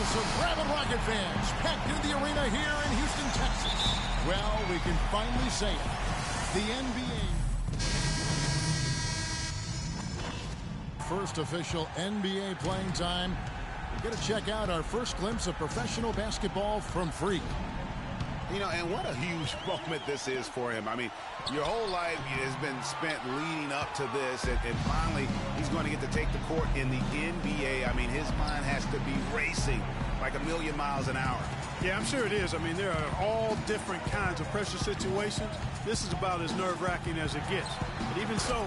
Some rabid Rocket fans packed into the arena here in Houston, Texas. Well, we can finally say it. The NBA. First official NBA playing time. We're going to check out our first glimpse of professional basketball from Freak. You know, and what a huge moment this is for him. I mean, your whole life has been spent leading up to this, and finally he's going to get to take the court in the NBA. I mean, his mind has to be racing like a million miles an hour. Yeah, I'm sure it is. I mean, there are all different kinds of pressure situations. This is about as nerve-wracking as it gets. But even so,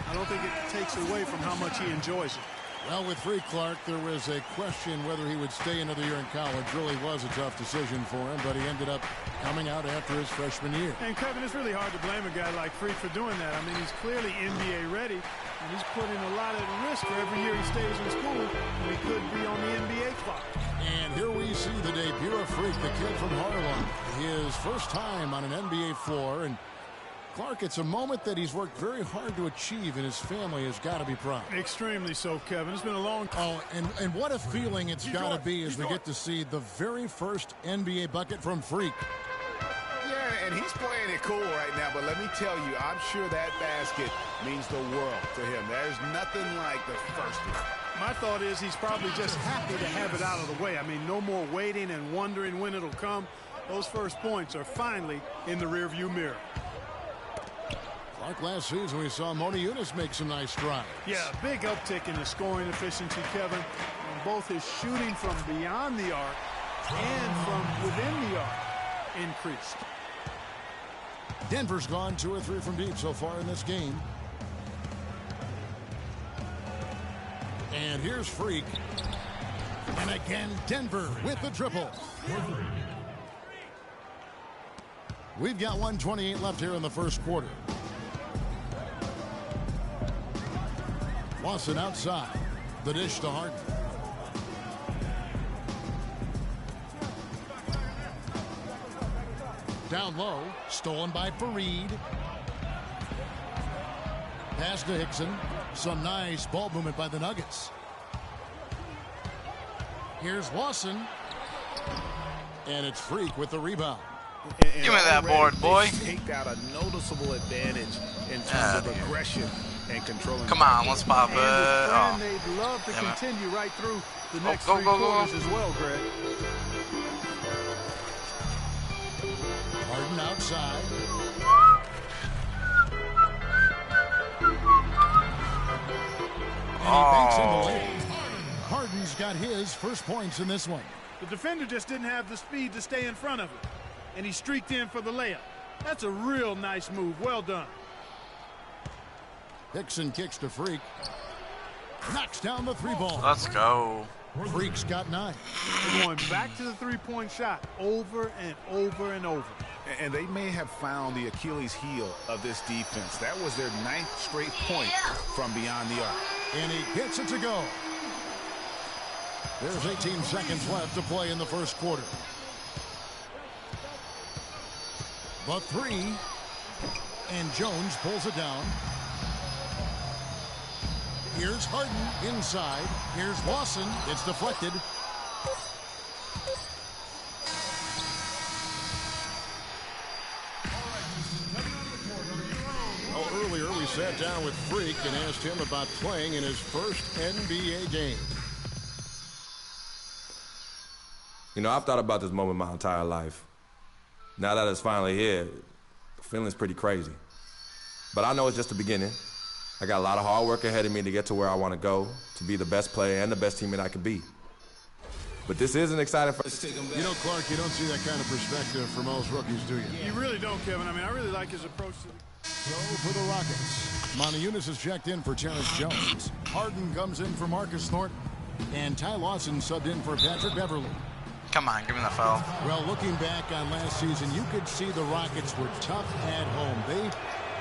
I don't think it takes away from how much he enjoys it. Well, with Freak Clark, there was a question whether he would stay another year in college. Really was a tough decision for him, but he ended up coming out after his freshman year. And, Kevin, it's really hard to blame a guy like Freak for doing that. I mean, he's clearly NBA ready, and he's putting a lot at risk for every year he stays in school, and he could be on the NBA clock. And here we see the debut of Freak, the kid from Harlem. His first time on an NBA floor, and Clark, it's a moment that he's worked very hard to achieve, and his family has got to be proud. Extremely so, Kevin. It's been a long time. Oh, and what a feeling it's got to be as we get to see the very first NBA bucket from Freak. Yeah, and he's playing it cool right now, but let me tell you, I'm sure that basket means the world to him. There's nothing like the first one. My thought is he's probably just happy to have it out of the way. I mean, no more waiting and wondering when it'll come. Those first points are finally in the rearview mirror. Like last season, we saw Motiejunas make some nice strides. Yeah, big uptick in his scoring efficiency, Kevin, on both his shooting from beyond the arc and from within the arc increased. Denver's gone 2 or 3 from deep so far in this game. And here's Freak. And again, Denver with the triple. We've got 1:28 left here in the first quarter. Lawson outside. The dish to Harden. Down low. Stolen by Fareed. Pass to Hickson. Some nice ball movement by the Nuggets. Here's Lawson. And it's Freak with the rebound. Give me that board, boy. Take out a noticeable advantage in terms of aggression and controlling. Come on, let's pop it. And they'd love to continue right through the next 3 quarters as well, Greg. Harden outside. And he banks in the lane. Harden's got his first points in this one. The defender just didn't have the speed to stay in front of him, and he streaked in for the layup. That's a real nice move. Well done. Hickson kicks to Freak. Knocks down the 3 ball. Let's go. Freak's got 9. They're going back to the 3-point shot over and over and over. And they may have found the Achilles heel of this defense. That was their 9th straight point from beyond the arc. And he gets it to go. There's 18 seconds left to play in the first quarter. The 3. And Jones pulls it down. Here's Harden inside. Here's Lawson. It's deflected. Earlier we sat down with Freak and asked him about playing in his first NBA game. You know, I've thought about this moment my entire life. Now that it's finally here, the feeling's pretty crazy. But I know it's just the beginning. I got a lot of hard work ahead of me to get to where I want to go, to be the best player and the best teammate I can be. But this is an exciting. You know, Clark, you don't see that kind of perspective for most rookies, do you? You really don't, Kevin. I mean, I really like his approach to the... So for the Rockets, Motiejunas is checked in for Terrence Jones. Harden comes in for Marcus Thornton. And Ty Lawson subbed in for Patrick Beverly. Come on, give me the foul. Well, looking back on last season, you could see the Rockets were tough at home. They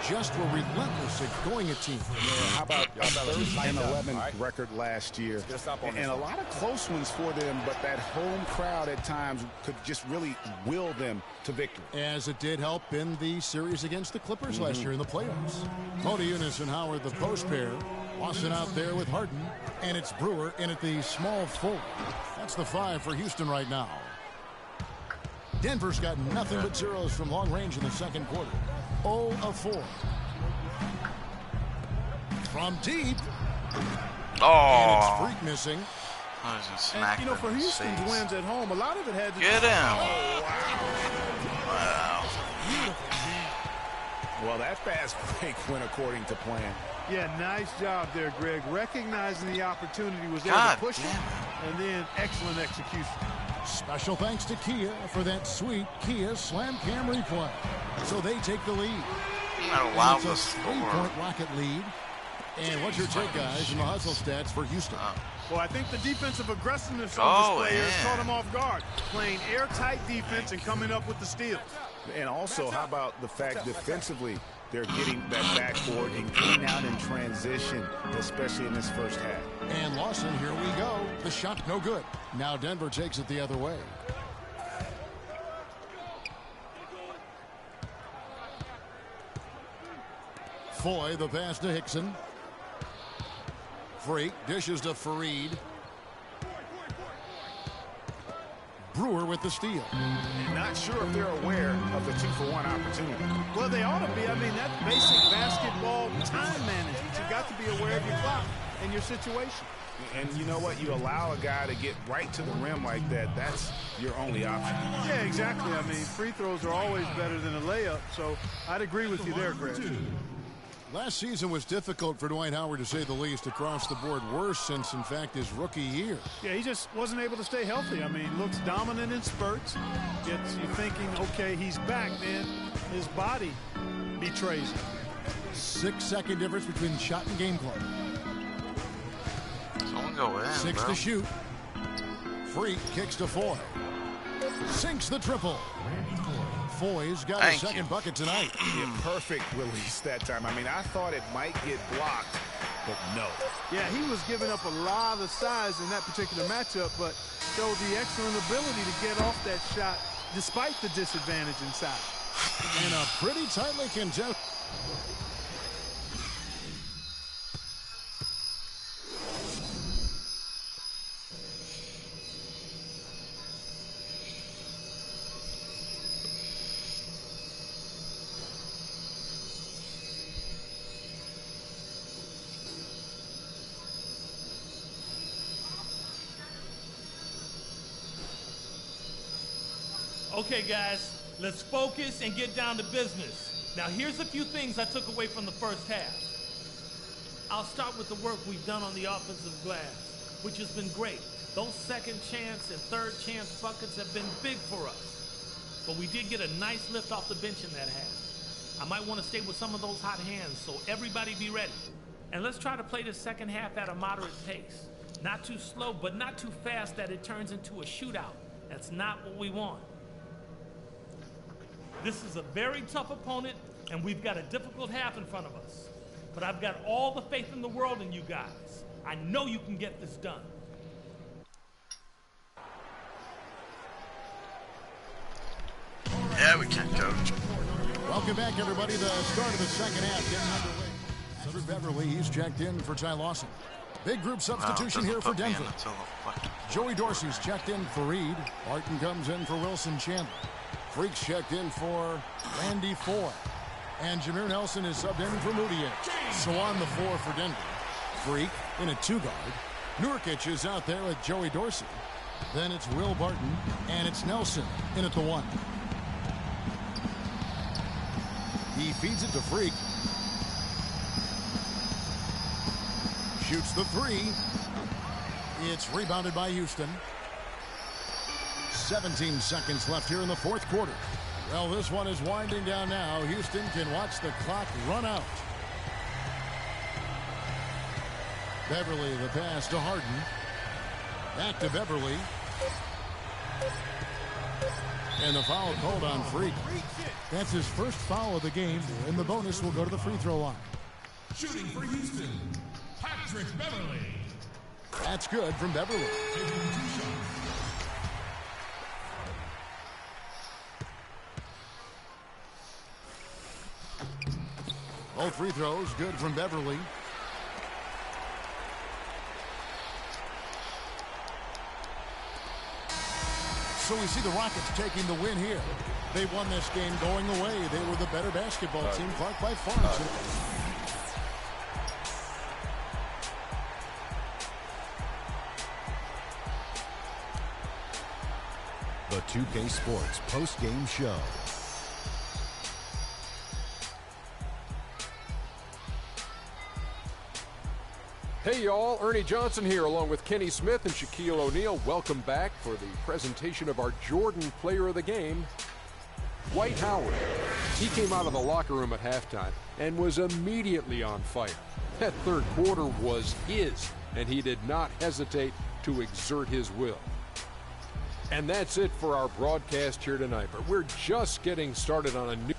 just were relentless at going at team. Yeah, how about a 30-11 record last year? And a lot of close ones for them, but that home crowd at times could just really will them to victory. As it did help in the series against the Clippers last year in the playoffs. Motiejunas and Howard, the post pair. Lawson out there with Harden, and it's Brewer in at the small forward. That's the 5 for Houston right now. Denver's got nothing but zeros from long range in the second quarter. 0 of 4. From deep. Oh. And it's Freak missing. And, you know, for Houston's wins at home, a lot of it had to Get him. Oh, Wow. Well, that fast break went according to plan. yeah, nice job there, Greg. Recognizing the opportunity, was able God to push it, and then excellent execution. Special thanks to Kia for that sweet Kia Slam Cam replay. So they take the lead. Wow, And it's a 3-point Rocket lead. And what's your take, guys, in the hustle stats for Houston? Well, I think the defensive aggressiveness on display has yeah. caught him off guard. Playing airtight defense and coming up with the steals. And also, how about the fact defensively, they're getting that backboard and getting out in transition, especially in this first half. And Lawson, here we go. The shot no good. Now Denver takes it the other way. Foy, the pass to Hickson. Freak dishes to Fareed. Brewer with the steal. Not sure if they're aware of the 2-for-1 opportunity. Well, they ought to be. I mean, that's basic basketball time management. You've got to be aware of your clock and your situation. And you know what? You allow a guy to get right to the rim like that, that's your only option. Yeah, exactly. I mean, free throws are always better than a layup, so I'd agree with you there, Greg. Last season was difficult for Dwight Howard, to say the least, across the board. Worse since, in fact, his rookie year. Yeah, he just wasn't able to stay healthy. I mean, looks dominant in spurts. Gets you thinking, okay, he's back, then his body betrays him. 6-second difference between shot and game clock. Someone go in, 6 bro. to shoot. Freak kicks to Foy. Sinks the triple. Foy's got his second bucket tonight. Yeah, perfect release that time. I mean, I thought it might get blocked, but no. Yeah, he was giving up a lot of size in that particular matchup, but showed the excellent ability to get off that shot despite the disadvantage inside. And a pretty tightly contested. Okay, guys, let's focus and get down to business. Now, here's a few things I took away from the first half. I'll start with the work we've done on the offensive glass, which has been great. Those second chance and third chance buckets have been big for us. But we did get a nice lift off the bench in that half. I might want to stay with some of those hot hands, so everybody be ready. And let's try to play the second half at a moderate pace. Not too slow, but not too fast that it turns into a shootout. That's not what we want. This is a very tough opponent, and we've got a difficult half in front of us. But I've got all the faith in the world in you guys. I know you can get this done. Yeah, we can, coach. Welcome back, everybody. The start of the second half getting underway. Andrew Beverly, he's checked in for Ty Lawson. Big group substitution here for Denver. Joey Dorsey's checked in for Reed. Barton comes in for Wilson Chandler. Freak's checked in for Randy Foy. And Jameer Nelson is subbed in for Moutier. So on the floor for Denver. Freak in a 2-guard. Nurkic is out there with Joey Dorsey. Then it's Will Barton, and it's Nelson in at the 1. He feeds it to Freak. Shoots the 3. It's rebounded by Houston. 17 seconds left here in the fourth quarter. Well, this one is winding down now. Houston can watch the clock run out. Beverly, the pass to Harden. Back to Beverly. And the foul called on Freak. That's his first foul of the game, and the bonus will go to the free throw line. Shooting for Houston, Patrick Beverly. That's good from Beverly. Taking 2 shots. Both free throws good from Beverly. So we see the Rockets taking the win here. They won this game going away. They were the better basketball team, Clark, by far. The 2K Sports post-game show. Hey y'all, Ernie Johnson here along with Kenny Smith and Shaquille O'Neal. Welcome back for the presentation of our Jordan Player of the Game, Dwight Howard. He came out of the locker room at halftime and was immediately on fire. That third quarter was his, and he did not hesitate to exert his will. And that's it for our broadcast here tonight, but we're just getting started on a new